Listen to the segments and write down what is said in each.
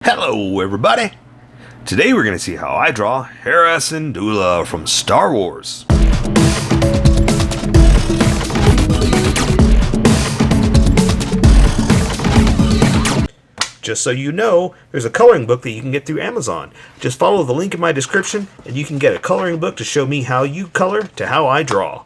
Hello everybody! Today we're going to see how I draw Hera Syndulla from Star Wars. Just so you know, there's a coloring book that you can get through Amazon. Just follow the link in my description and you can get a coloring book to show me how you color to how I draw.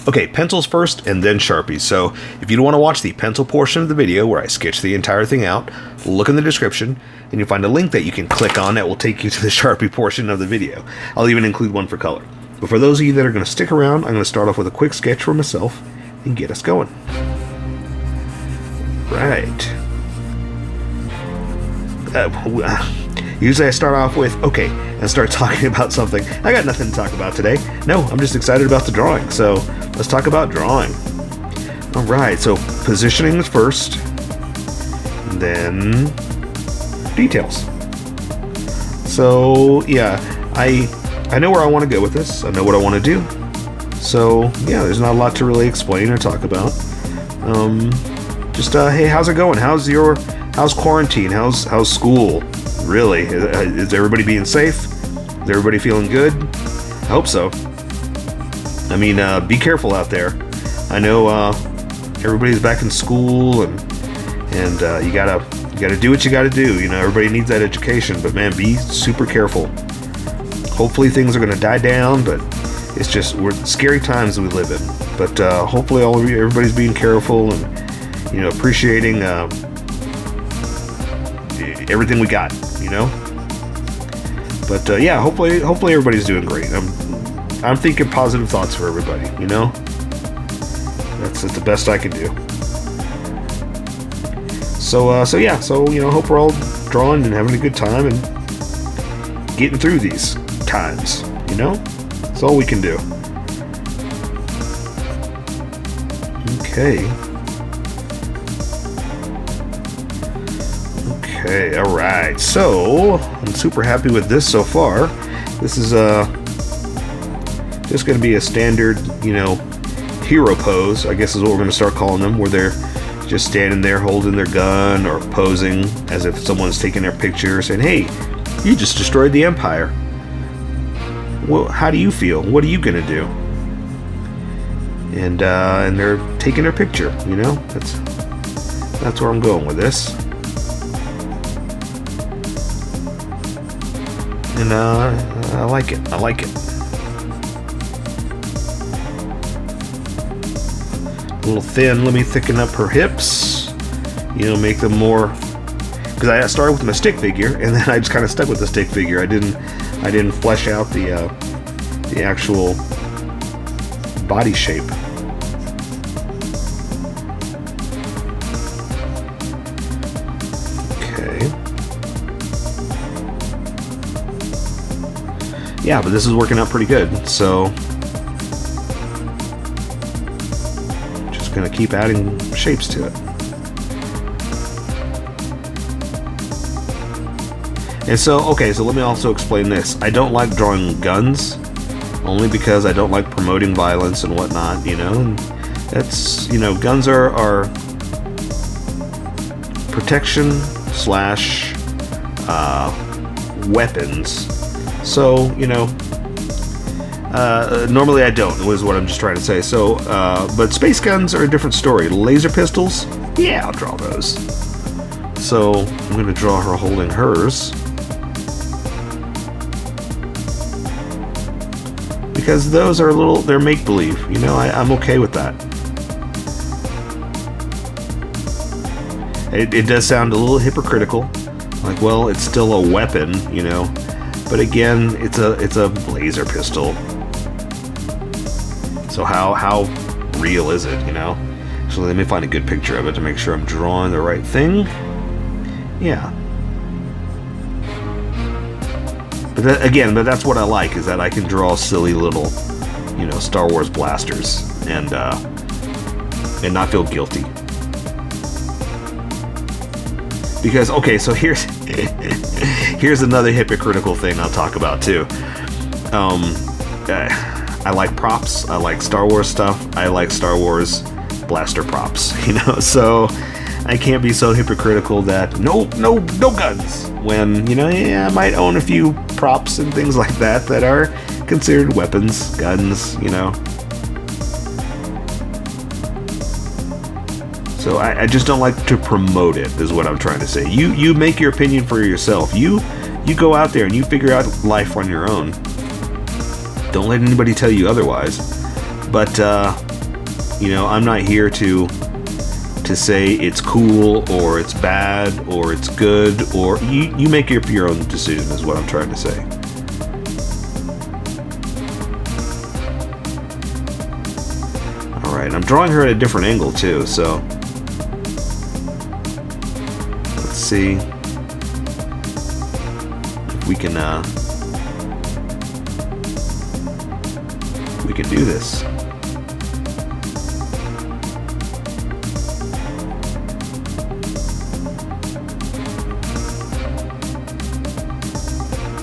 Okay, pencils first and then Sharpies. So if you don't want to watch the pencil portion of the video where I sketch the entire thing out, look in the description and you'll find a link that you can click on that will take you to the Sharpie portion of the video. I'll even include one for color. But for those of you that are going to stick around, I'm going to start off with a quick sketch for myself and get us going. Right. Usually I start off with, okay, and start talking about something. I got nothing to talk about today. No, I'm just excited about the drawing. So let's talk about drawing. Alright, so positioning is first, and then details. So yeah, I know where I want to go with this. I know what I want to do. So yeah, there's not a lot to really explain or talk about. Hey, how's it going? How's quarantine? How's school? Really? Is everybody being safe? Is everybody feeling good? I hope so. I mean, be careful out there. I know everybody's back in school, and you gotta do what you gotta do. You know, everybody needs that education, but man, be super careful. Hopefully things are gonna die down, but we're scary times that we live in. But hopefully everybody's being careful and appreciating everything we got. But yeah, hopefully everybody's doing great. I'm thinking positive thoughts for everybody. That's the best I can do. So hope we're all drawing and having a good time and getting through these times. That's all we can do. Okay, alright, so I'm super happy with this so far. This is just going to be a standard, hero pose, I guess is what we're going to start calling them, where they're just standing there holding their gun or posing as if someone's taking their picture, saying, hey, you just destroyed the Empire. Well, how do you feel? What are you going to do? And they're taking their picture, That's where I'm going with this. And I like it. A little thin. Let me thicken up her hips. Make them more. Because I started with my stick figure, and then I just kind of stuck with the stick figure. I didn't flesh out the actual body shape. Yeah, but this is working out pretty good, so just gonna keep adding shapes to it. And so let me also explain this. I don't like drawing guns, only because I don't like promoting violence and whatnot, and that's, guns are protection / weapons. So, normally I don't, is what I'm just trying to say. So, but space guns are a different story. Laser pistols, yeah, I'll draw those. So, I'm going to draw her holding hers. Because those are they're make-believe, I'm okay with that. It does sound a little hypocritical. Like, well, it's still a weapon, But again, it's a laser pistol. So how real is it, So let me find a good picture of it to make sure I'm drawing the right thing. Yeah. But that's what I like, is that I can draw silly little, Star Wars blasters and not feel guilty. Because, so here's another hypocritical thing I'll talk about too. I like props. I like Star Wars stuff. I like Star Wars blaster props. So I can't be so hypocritical that no guns, when, you know, yeah, I might own a few props and things like that that are considered weapons, guns, you know. So I just don't like to promote it, is what I'm trying to say. You make your opinion for yourself. You go out there and you figure out life on your own. Don't let anybody tell you otherwise. But you know, I'm not here to say it's cool or it's bad or it's good, or you make your own decision, is what I'm trying to say. All right, I'm drawing her at a different angle too, so let's see if we can do this.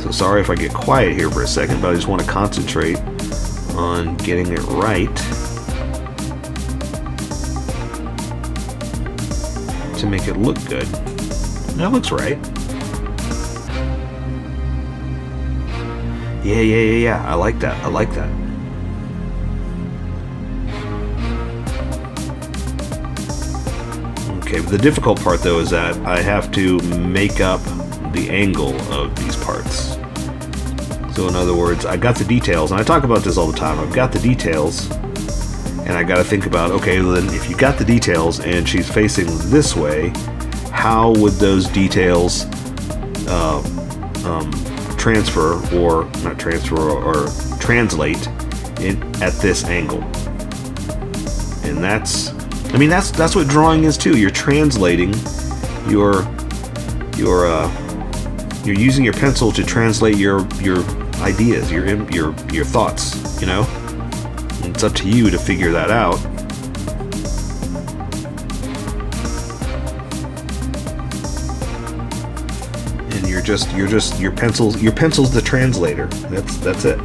So sorry if I get quiet here for a second, but I just want to concentrate on getting it right to make it look good. That looks right. Yeah. I like that. Okay, the difficult part though is that I have to make up the angle of these parts. So in other words, I got the details, and I talk about this all the time. I've got the details, and I got to think about, okay, well then if you got the details and she's facing this way, how would those details translate at this angle? And that's what drawing is too. You're translating you're using your pencil to translate your ideas, your thoughts, you know? And it's up to you to figure that out. And your pencil's the translator. That's it.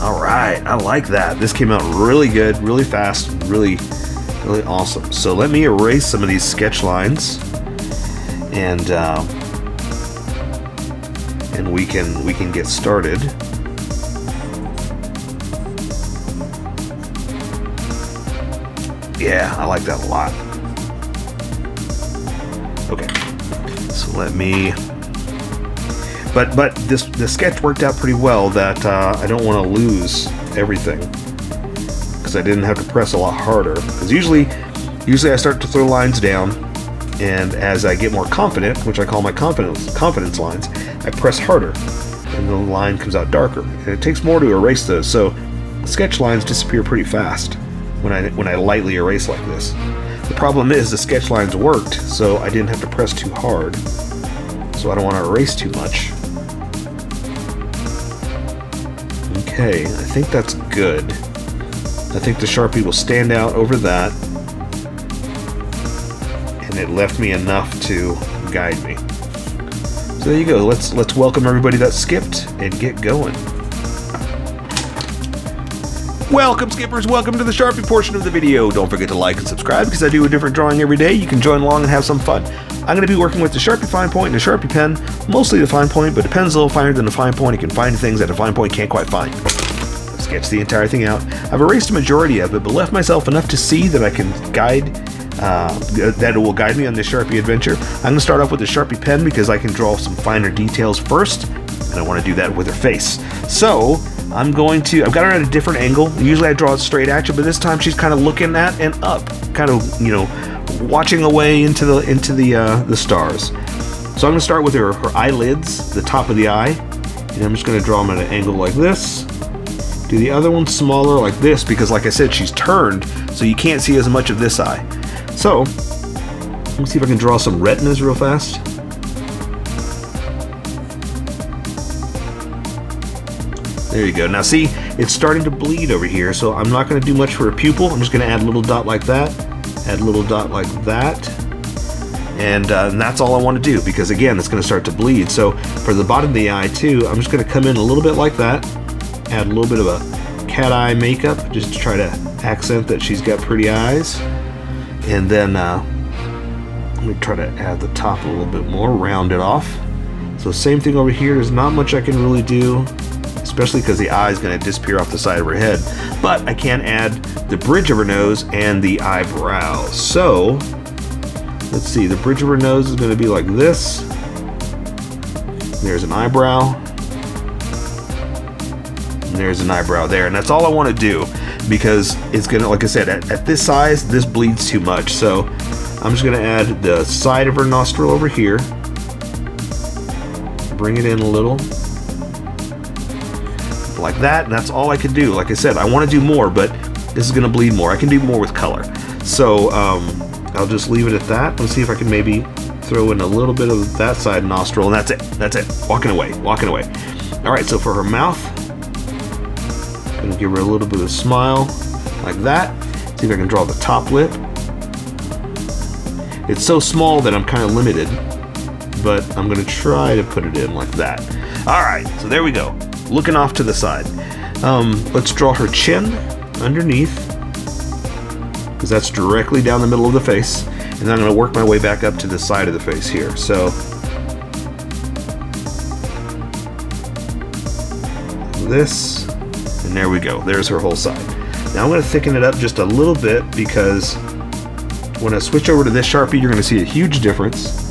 Alright, I like that. This came out really good, really fast, really awesome. So let me erase some of these sketch lines, and we can get started. Yeah, I like that a lot. Okay, so let me. But the sketch worked out pretty well. That I don't want to lose everything, because I didn't have to press a lot harder. Because usually I start to throw lines down, and as I get more confident, which I call my confidence lines, I press harder, and the line comes out darker. And it takes more to erase those. So sketch lines disappear pretty fast when I lightly erase like this. The problem is the sketch lines worked, so I didn't have to press too hard. So I don't want to erase too much. Okay, I think that's good. I think the Sharpie will stand out over that, and it left me enough to guide me. So there you go. Let's welcome everybody that skipped and get going. Welcome, skippers. Welcome to the Sharpie portion of the video. Don't forget to like and subscribe, because I do a different drawing every day. You can join along and have some fun. I'm going to be working with the Sharpie fine point and the Sharpie pen, mostly the fine point, but the pen's a little finer than the fine point. You can find things that a fine point can't quite find. Sketch the entire thing out. I've erased a majority of it, but left myself enough to see that I can guide, that it will guide me on this Sharpie adventure. I'm going to start off with the Sharpie pen because I can draw some finer details first, and I want to do that with her face. So I've got her at a different angle. Usually I draw it straight at you, but this time she's kind of looking at and up, kind of, you know, watching away into the stars. So I'm going to start with her eyelids, the top of the eye, and I'm just going to draw them at an angle like this. Do the other one smaller like this, because like I said, she's turned, so you can't see as much of this eye. So let me see if I can draw some retinas real fast. There you go. Now see, it's starting to bleed over here, so I'm not going to do much for a pupil. I'm just going to add a little dot like that, add a little dot like that, and that's all I want to do, because again, it's going to start to bleed. So for the bottom of the eye too, I'm just going to come in a little bit like that, add a little bit of a cat eye makeup just to try to accent that she's got pretty eyes. And then let me try to add the top a little bit more, round it off. So same thing over here. There's not much I can really do, especially because the eye is going to disappear off the side of her head. But I can add the bridge of her nose and the eyebrow. So let's see, the bridge of her nose is going to be like this. There's an eyebrow. And there's an eyebrow there. And that's all I want to do, because it's going to, like I said, at this size, this bleeds too much. So I'm just going to add the side of her nostril over here. Bring it in a little. Like that, and that's all I can do. Like I said, I want to do more, but this is going to bleed more. I can do more with color. So I'll just leave it at that. Let's see if I can maybe throw in a little bit of that side nostril, and that's it. That's it. Walking away. Walking away. All right, so for her mouth, I'm going to give her a little bit of a smile, like that. See if I can draw the top lip. It's so small that I'm kind of limited, but I'm going to try to put it in like that. All right, so there we go. Looking off to the side. Let's draw her chin underneath, because that's directly down the middle of the face. And then I'm going to work my way back up to the side of the face here. So this, and there we go. There's her whole side. Now I'm going to thicken it up just a little bit, because when I switch over to this Sharpie, you're going to see a huge difference.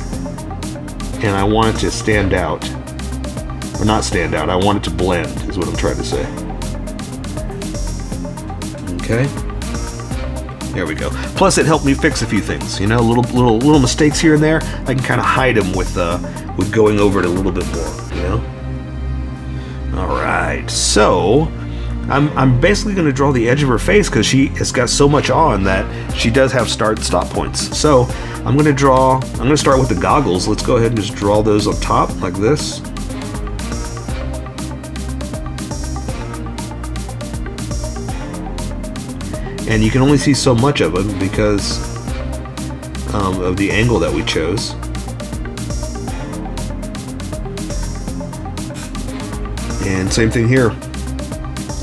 And I want it to stand out. Or not stand out, I want it to blend, is what I'm trying to say. Okay. There we go. Plus it helped me fix a few things, you know, little mistakes here and there. I can kind of hide them with going over it a little bit more, you know. All right, so I'm basically going to draw the edge of her face, because she has got so much on that she does have start and stop points. So I'm going to start with the goggles. Let's go ahead and just draw those up top like this. And you can only see so much of them because of the angle that we chose. And same thing here.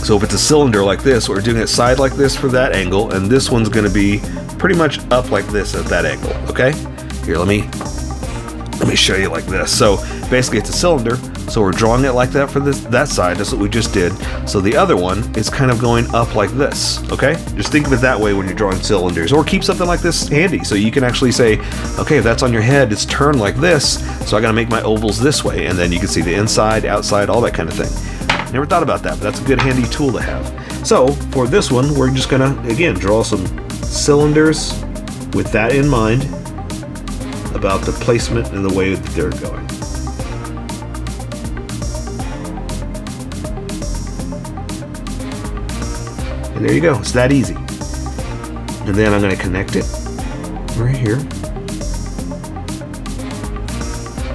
So if it's a cylinder like this, we're doing it side like this for that angle, and this one's going to be pretty much up like this at that angle. Okay? Here, let me show you like this. So basically it's a cylinder, so we're drawing it like that for that side. That's what we just did. So the other one is kind of going up like this. Okay? Just think of it that way when you're drawing cylinders, or keep something like this handy so you can actually say, okay, if that's on your head, it's turned like this, so I got to make my ovals this way, and then you can see the inside, outside, all that kind of thing. Never thought about that, but that's a good handy tool to have. So for this one, we're just gonna again draw some cylinders with that in mind about the placement and the way that they're going. And there you go, it's that easy. And then I'm going to connect it right here.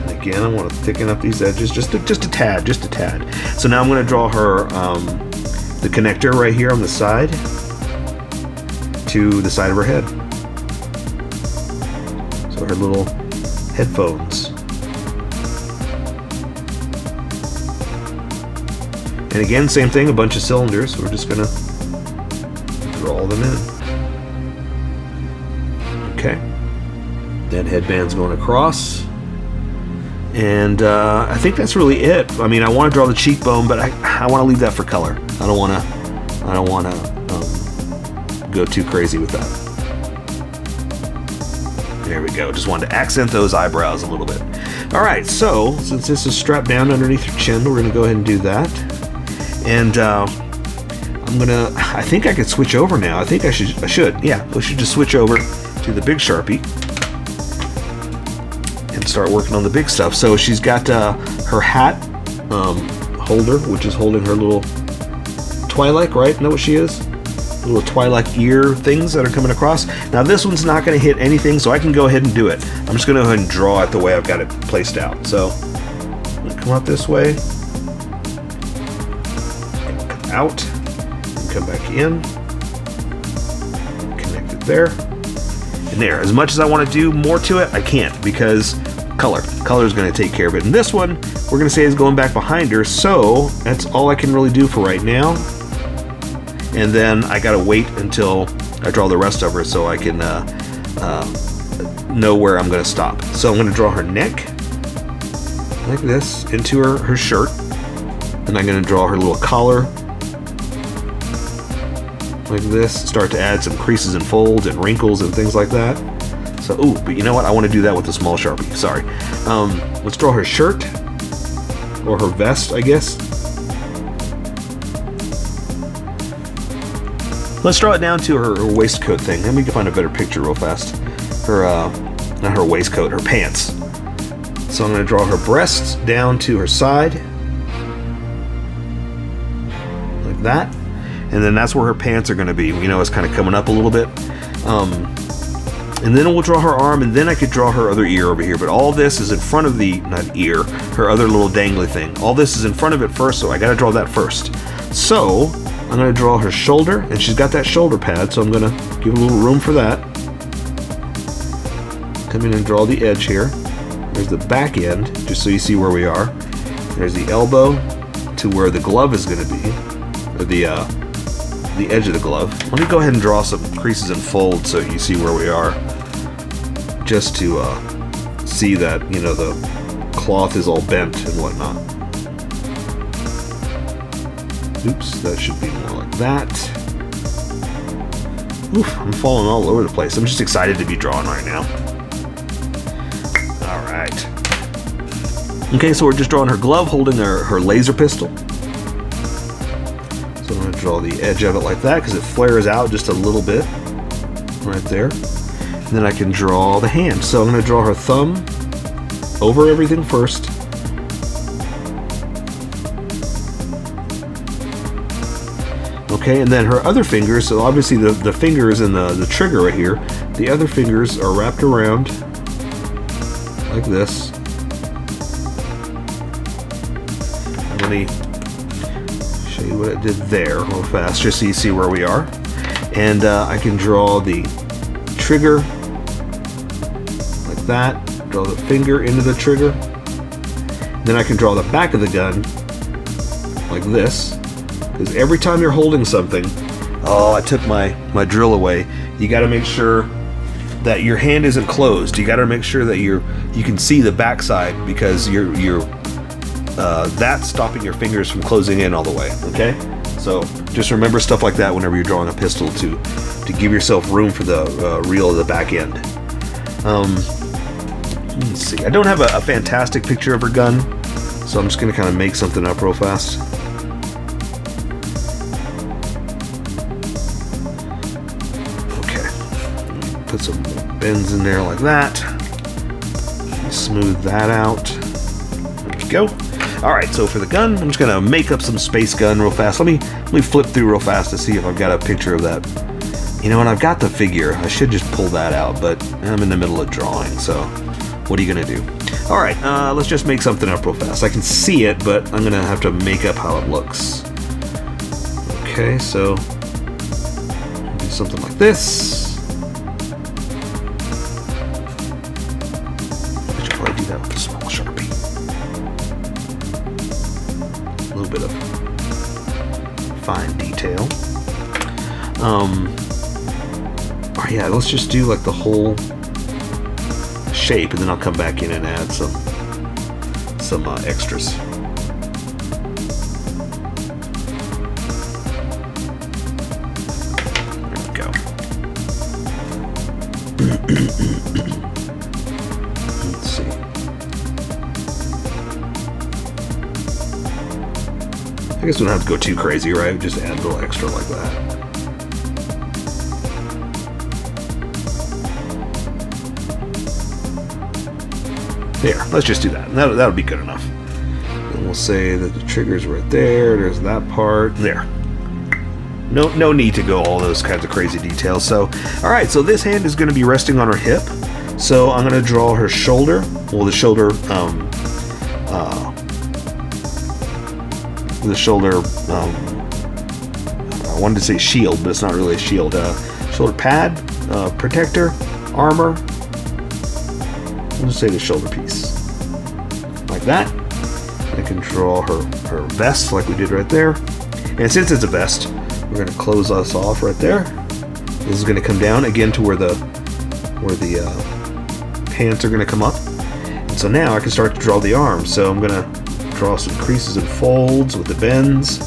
And again, I want to thicken up these edges just a tad. So now I'm going to draw her the connector right here on the side to the side of her head. So her little headphones. And again, same thing, a bunch of cylinders. We're just going to draw them in. Okay. That headband's going across. And I think that's really it. I mean, I want to draw the cheekbone, but I want to leave that for color. I don't want to go too crazy with that. There we go. Just wanted to accent those eyebrows a little bit. All right, so since this is strapped down underneath your chin, we're going to go ahead and do that. And I think I could switch over now. I should. Yeah, we should just switch over to the big Sharpie and start working on the big stuff. So she's got her hat holder, which is holding her little Twi'lek, right? Know what she is? Little Twi'lek ear things that are coming across. Now this one's not going to hit anything, so I can go ahead and do it. I'm just going to go ahead and draw it the way I've got it placed out. So I'm going to come out this way, come out, and come back in, connect it there, and there. As much as I want to do more to it, I can't, because color is going to take care of it. And this one, we're going to say is going back behind her, so that's all I can really do for right now. and then I gotta wait until I draw the rest of her so I can know where I'm gonna stop. So I'm gonna draw her neck like this into her shirt, and I'm gonna draw her little collar like this, start to add some creases and folds and wrinkles and things like that. So, ooh, but you know what? I want to do that with a small Sharpie. Sorry. Let's draw her shirt, or her vest, I guess. Let's draw it down to her waistcoat thing. Let me find a better picture real fast. Her, not her waistcoat, her pants. So I'm going to draw her breasts down to her side, like that. And then that's where her pants are going to be. You know, it's kind of coming up a little bit. And then we'll draw her arm, and then I could draw her other ear over here. But all this is in front of the, not ear, her other little dangly thing. All this is in front of it first, so I got to draw that first. So I'm going to draw her shoulder, and she's got that shoulder pad, so I'm going to give a little room for that. Come in and draw the edge here. There's the back end, just so you see where we are. There's the elbow to where the glove is going to be, or the edge of the glove. Let me go ahead and draw some creases and folds so you see where we are, just to see that, you know, the cloth is all bent and whatnot. Oops, that should be more like that. Oof, I'm falling all over the place. I'm just excited to be drawing right now. Alright. Okay, so we're just drawing her glove holding her laser pistol. So I'm going to draw the edge of it like that because it flares out just a little bit right there. And then I can draw the hand. So I'm going to draw her thumb over everything first. Okay, and then her other fingers, so obviously the fingers and the trigger right here, the other fingers are wrapped around like this. Let me show you what I did there real fast, just so you see where we are. And I can draw the trigger like that, draw the finger into the trigger. Then I can draw the back of the gun like this, because every time you're holding something, oh, I took my drill away. You got to make sure that your hand isn't closed. You got to make sure that you can see the backside, because that's stopping your fingers from closing in all the way. Okay, so just remember stuff like that whenever you're drawing a pistol to give yourself room for the reel of the back end. Let's see. I don't have a fantastic picture of her gun, so I'm just going to kind of make something up real fast. Put some bends in there like that. Smooth that out. There we go. Alright, so for the gun, I'm just going to make up some space gun real fast. Let me flip through real fast to see if I've got a picture of that. You know, and I've got the figure. I should just pull that out, but I'm in the middle of drawing, so what are you going to do? Alright, let's just make something up real fast. I can see it, but I'm going to have to make up how it looks. Okay, so do something like this. Do that with a small Sharpie. A little bit of fine detail. Oh yeah, let's just do like the whole shape, and then I'll come back in and add some extras. There we go. Let's see. I guess we don't have to go too crazy, right? Just add a little extra like that. There, let's just do that. That'll be good enough. And we'll say that the trigger's right there. There's that part. There. No need to go all those kinds of crazy details. So, alright, so this hand is going to be resting on her hip. So I'm going to draw her shoulder. Well, the shoulder, I wanted to say shield, but it's not really a shield. Shoulder pad, protector, armor. I'll just say the shoulder piece. Like that. I can draw her vest like we did right there. And since it's a vest, We're going to close us off right there. This is going to come down again to where the pants are going to come up. And so now I can start to draw the arms. So I'm going to draw some creases and folds with the bends.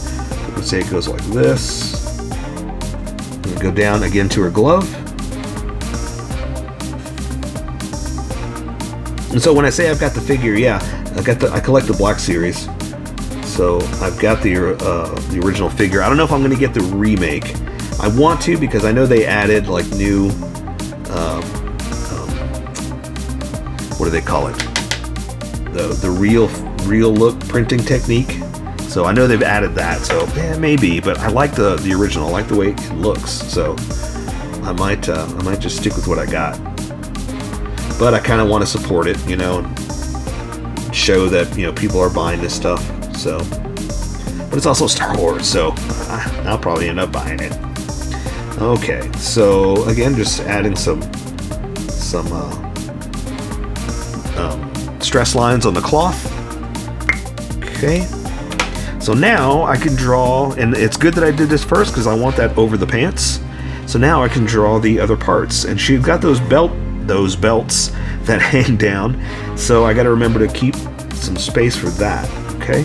Let's say it goes like this. I'm going to go down again to her glove. And so when I say I've got the figure, yeah, I collect the Black Series. So I've got the original figure. I don't know if I'm going to get the remake. I want to, because I know they added like new, what do they call it? The real look printing technique. So I know they've added that. So yeah, maybe, but I like the original. I like the way it looks. So I might just stick with what I got. But I kind of want to support it, you know, and show that, you know, people are buying this stuff. So, but it's also Star Wars, so I'll probably end up buying it. Okay, so again, just adding some stress lines on the cloth. Okay, so now I can draw, and it's good that I did this first because I want that over the pants. So now I can draw the other parts, and she's got those belts that hang down, so I got to remember to keep some space for that. Okay.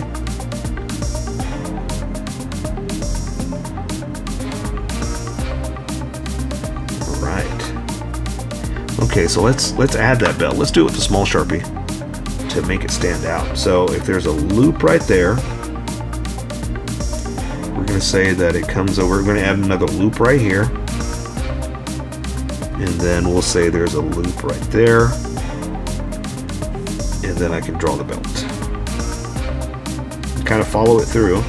All right. Okay, so let's add that belt. Let's do it with the small Sharpie to make it stand out. So if there's a loop right there, we're going to say that it comes over. We're going to add another loop right here. And then we'll say there's a loop right there. And then I can draw the belt. Kind of follow it through.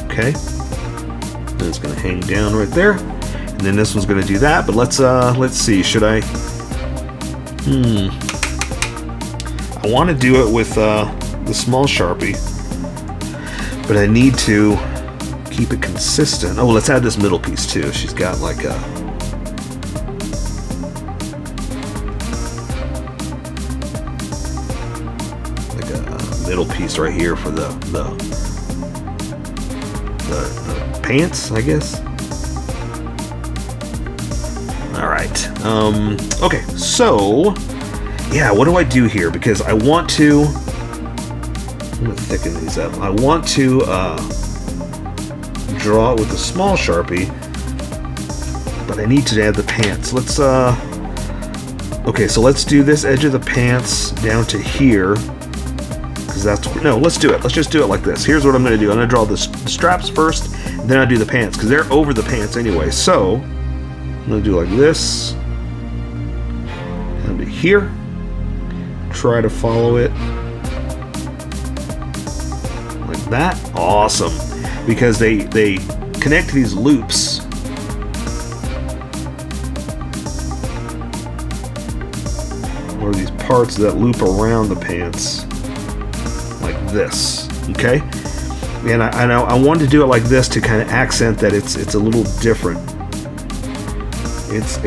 Okay. And it's going to hang down right there. And then this one's going to do that. But let's see. Should I? I want to do it with the small Sharpie. But I need to keep it consistent. Oh, well, let's add this middle piece too. She's got like a middle piece right here for the pants, I guess. All right. Okay. So, yeah. What do I do here? Because I want to. I'm going to thicken these up. I want to draw it with a small Sharpie, but I need to add the pants. Let's okay, so let's do this edge of the pants down to here, because that's, no, let's do it. Let's just do it like this. Here's what I'm going to do. I'm going to draw the straps first, and then I'll do the pants, because they're over the pants anyway. So I'm going to do like this, down to here, try to follow it that. Awesome, because they connect these loops or these parts that loop around the pants like this. Okay, and I wanted to do it like this to kind of accent that it's a little different. It's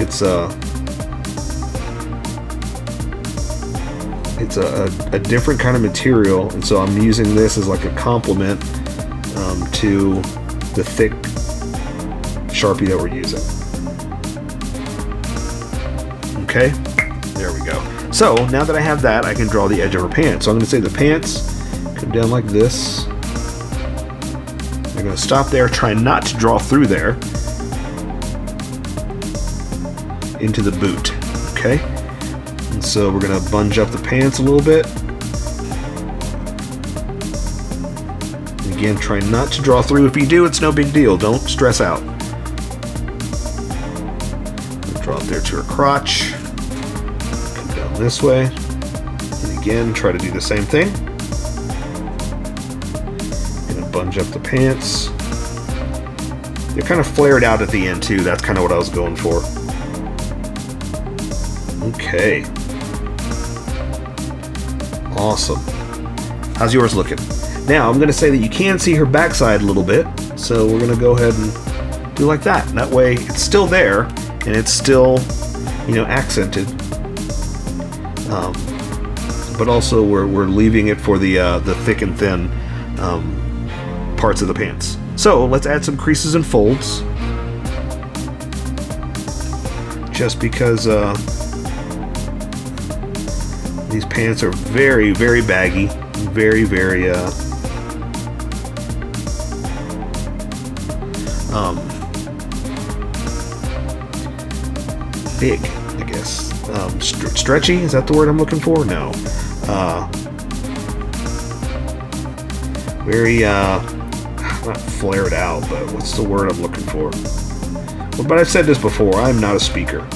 a different kind of material, and so I'm using this as like a complement to the thick Sharpie that we're using. Okay, there we go. So now that I have that, I can draw the edge of her pants. So I'm going to say the pants come down like this. I'm going to stop there, try not to draw through there, into the boot. Okay. And so we're going to bunge up the pants a little bit. And again, try not to draw through. If you do, it's no big deal. Don't stress out. Draw it there to her crotch. Come down this way. And again, try to do the same thing. Going to bunge up the pants. They're kind of flared out at the end too. That's kind of what I was going for. Okay. Awesome. How's yours looking? Now, I'm going to say that you can see her backside a little bit, so we're going to go ahead and do like that. That way, it's still there, and it's still, you know, accented. but also we're leaving it for the thick and thin parts of the pants. So let's add some creases and folds, just because these pants are very, very baggy, very, very big, I guess. Stretchy, is that the word I'm looking for? No. Very, not flared out, but what's the word I'm looking for? Well, but I've said this before, I'm not a speaker,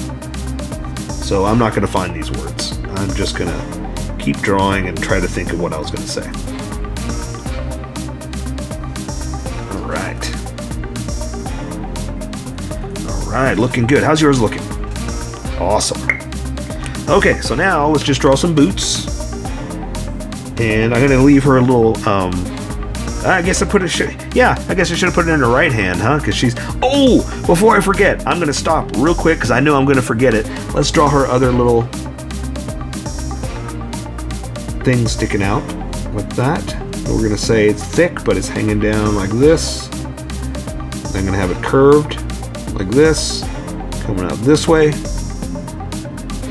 so I'm not going to find these words. I'm just going to keep drawing and try to think of what I was going to say. Alright, looking good. How's yours looking? Awesome. Okay, so now let's just draw some boots. And I'm going to leave her a little, I guess I guess I should have put it in her right hand, huh? Because she's, oh, before I forget, I'm going to stop real quick because I know I'm going to forget it. Let's draw her other little thing sticking out like that. And we're going to say it's thick, but it's hanging down like this. I'm going to have it curved like this, coming out this way.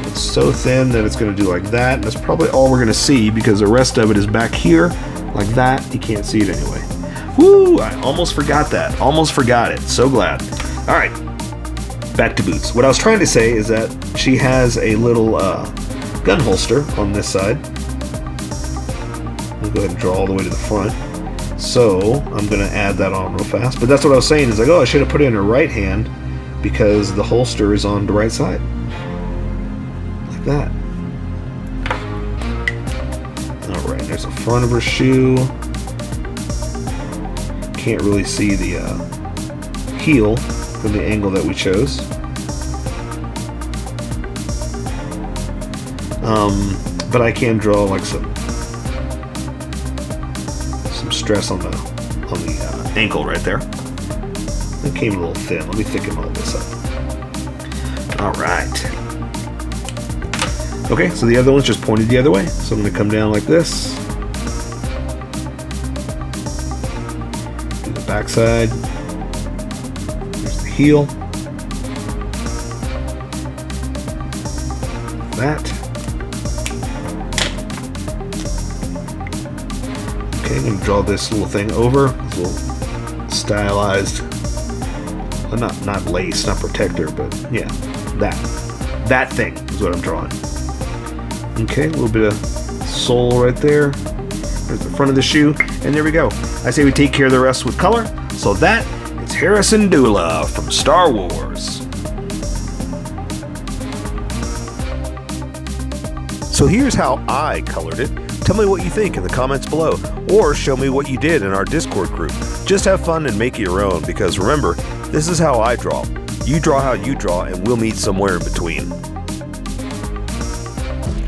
It's so thin that it's going to do like that. And that's probably all we're going to see because the rest of it is back here like that. You can't see it anyway. Woo! I almost forgot that. Almost forgot it. So glad. All right, back to boots. What I was trying to say is that she has a little gun holster on this side. I'll go ahead and draw all the way to the front. So I'm going to add that on real fast. But that's what I was saying is like, oh, I should have put it in her right hand because the holster is on the right side. Like that. Alright, there's the front of her shoe. Can't really see the heel from the angle that we chose. But I can draw like some stress on the ankle right there. It came a little thin. Let me thicken all this up. Alright. Okay, so the other one's just pointed the other way. So I'm going to come down like this. Do the back side. There's the heel. That. Okay, I'm going to draw this little thing over. This little stylized, well, not lace, not protector, but yeah, that thing is what I'm drawing. Okay, a little bit of sole right there. There's the front of the shoe, and there we go. I say we take care of the rest with color. So that is Hera Syndulla from Star Wars. So here's how I colored it. Tell me what you think in the comments below, or show me what you did in our Discord group. Just have fun and make it your own, because remember, this is how I draw. You draw how you draw, and we'll meet somewhere in between.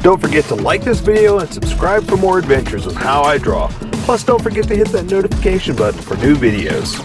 Don't forget to like this video and subscribe for more adventures with How I Draw. Plus, don't forget to hit that notification button for new videos.